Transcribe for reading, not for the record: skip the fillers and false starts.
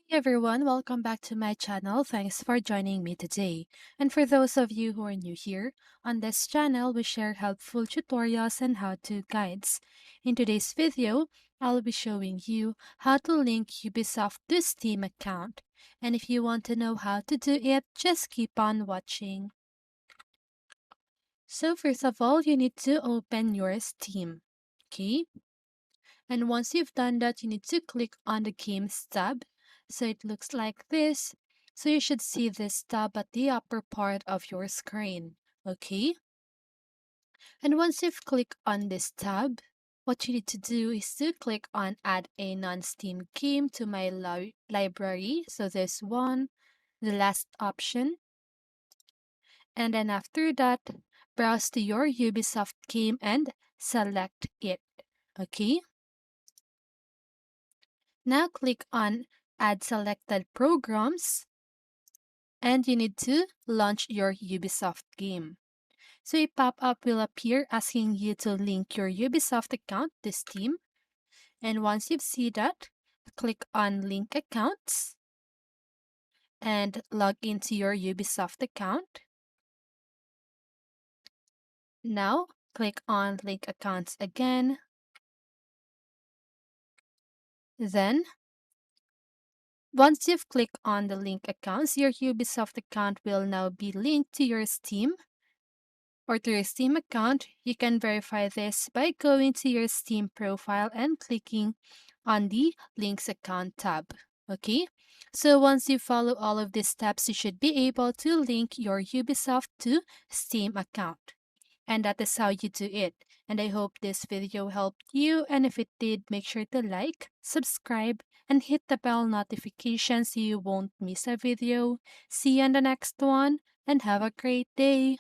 Hey everyone, welcome back to my channel. Thanks for joining me today. And for those of you who are new here, on this channel we share helpful tutorials and how-to guides. In today's video, I'll be showing you how to link Ubisoft to Steam account. And if you want to know how to do it, just keep on watching. So first of all, you need to open your Steam. Okay? And once you've done that, you need to click on the Games tab. So it looks like this. So you should see this tab at the upper part of your screen. Okay? And once you've clicked on this tab, what you need to do is to click on Add a non-Steam game to my library. So this one, the last option. And then after that, browse to your Ubisoft game and select it. Okay? Now click on Add Selected Programs and you need to launch your Ubisoft game. So a pop-up will appear asking you to link your Ubisoft account to Steam. And once you see that, click on Link Accounts and log into your Ubisoft account. Now click on Link Accounts again. Then once you've clicked on the link accounts, your Ubisoft account will now be linked to your Steam or to your Steam account. You can verify this by going to your Steam profile and clicking on the Links Account tab. Okay, so once you follow all of these steps, you should be able to link your Ubisoft to Steam account. And that is how you do it. And I hope this video helped you. And if it did, make sure to like, subscribe, and hit the bell notification so you won't miss a video. See you on the next one, and have a great day.